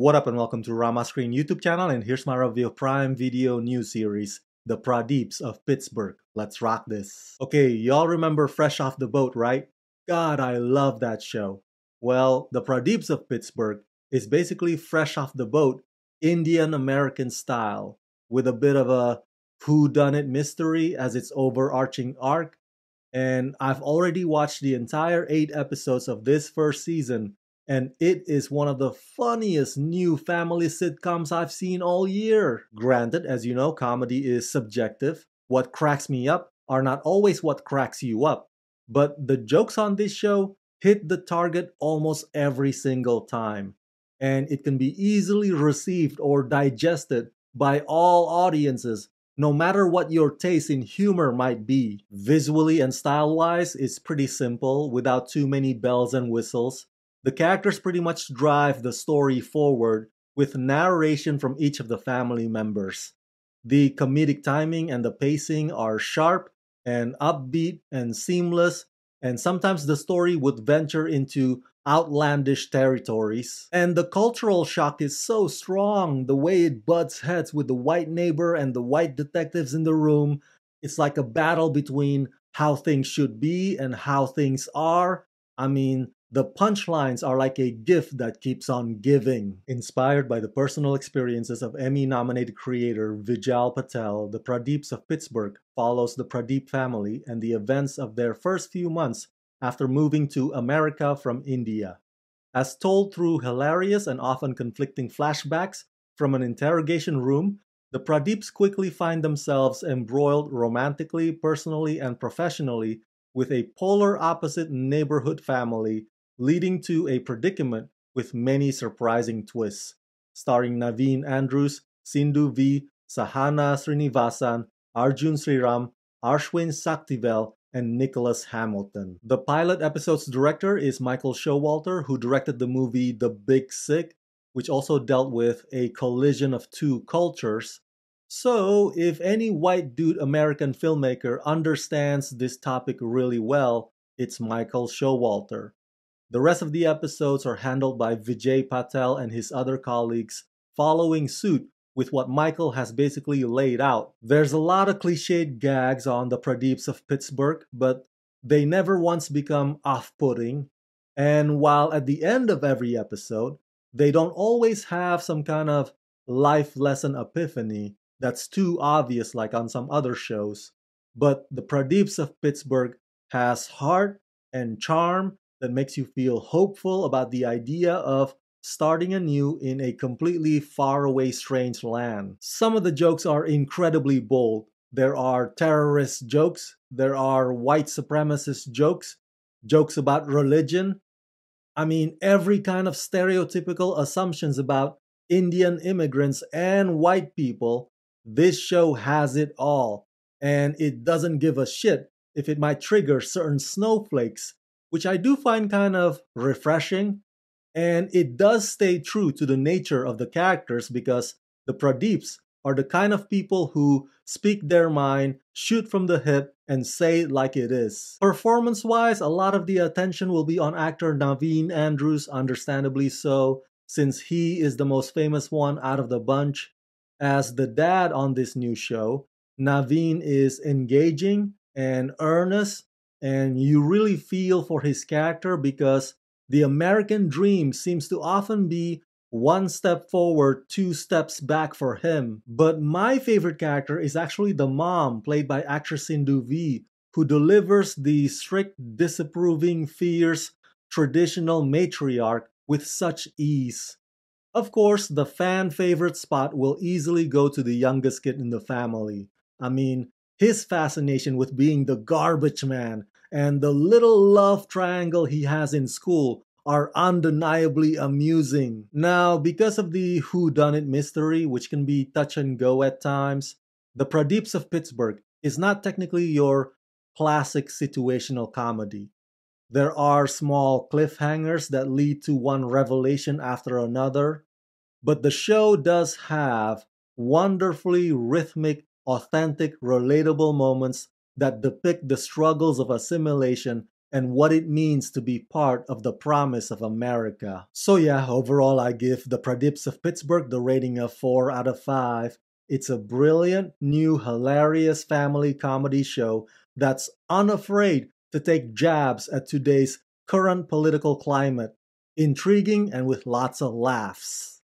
What up and welcome to Rama Screen YouTube channel, and here's my review of Prime Video new series, The Pradeeps of Pittsburgh. Let's rock this. Okay, y'all remember Fresh Off the Boat, right? God, I love that show. Well, The Pradeeps of Pittsburgh is basically Fresh Off the Boat, Indian American style, with a bit of a whodunit mystery as its overarching arc. And I've already watched the entire 8 episodes of this first season, and it is one of the funniest new family sitcoms I've seen all year. Granted, as you know, comedy is subjective. What cracks me up are not always what cracks you up. But the jokes on this show hit the target almost every single time. And it can be easily received or digested by all audiences, no matter what your taste in humor might be. Visually and style-wise, it's pretty simple without too many bells and whistles. The characters pretty much drive the story forward with narration from each of the family members. The comedic timing and the pacing are sharp and upbeat and seamless, and sometimes the story would venture into outlandish territories. And the cultural shock is so strong, the way it butts heads with the white neighbor and the white detectives in the room. It's like a battle between how things should be and how things are. I mean, the punchlines are like a gift that keeps on giving. Inspired by the personal experiences of Emmy-nominated creator Vijay Patel, The Pradeeps of Pittsburgh follows the Pradeep family and the events of their first few months after moving to America from India. As told through hilarious and often conflicting flashbacks from an interrogation room, the Pradeeps quickly find themselves embroiled romantically, personally, and professionally with a polar opposite neighborhood family, leading to a predicament with many surprising twists. Starring Naveen Andrews, Sindhu V, Sahana Srinivasan, Arjun Sriram, Arshwin Saktivel, and Nicholas Hamilton. The pilot episode's director is Michael Showalter, who directed the movie The Big Sick, which also dealt with a collision of two cultures. So, if any white dude American filmmaker understands this topic really well, it's Michael Showalter. The rest of the episodes are handled by Vijay Patel and his other colleagues, following suit with what Michael has basically laid out. There's a lot of cliched gags on the Pradeeps of Pittsburgh, but they never once become off-putting. And while at the end of every episode, they don't always have some kind of life lesson epiphany that's too obvious like on some other shows. But the Pradeeps of Pittsburgh has heart and charm that makes you feel hopeful about the idea of starting anew in a completely faraway, strange land. Some of the jokes are incredibly bold. There are terrorist jokes, there are white supremacist jokes, jokes about religion. I mean, every kind of stereotypical assumptions about Indian immigrants and white people. This show has it all, and it doesn't give a shit if it might trigger certain snowflakes, which I do find kind of refreshing. And it does stay true to the nature of the characters because the Pradeeps are the kind of people who speak their mind, shoot from the hip, and say it like it is. Performance-wise, a lot of the attention will be on actor Naveen Andrews, understandably so, since he is the most famous one out of the bunch. As the dad on this new show, Naveen is engaging and earnest, and you really feel for his character because the American dream seems to often be one step forward, 2 steps back for him. But my favorite character is actually the mom, played by actress Sindhu V, who delivers the strict, disapproving, fierce, traditional matriarch with such ease. Of course, the fan favorite spot will easily go to the youngest kid in the family. I mean, his fascination with being the garbage man and the little love triangle he has in school are undeniably amusing. Now, because of the whodunit mystery, which can be touch and go at times, The Pradeeps of Pittsburgh is not technically your classic situational comedy. There are small cliffhangers that lead to one revelation after another, but the show does have wonderfully rhythmic, authentic, relatable moments that depict the struggles of assimilation and what it means to be part of the promise of America. So yeah, overall I give the Pradeeps of Pittsburgh the rating of 4 out of 5. It's a brilliant, new, hilarious family comedy show that's unafraid to take jabs at today's current political climate. Intriguing and with lots of laughs.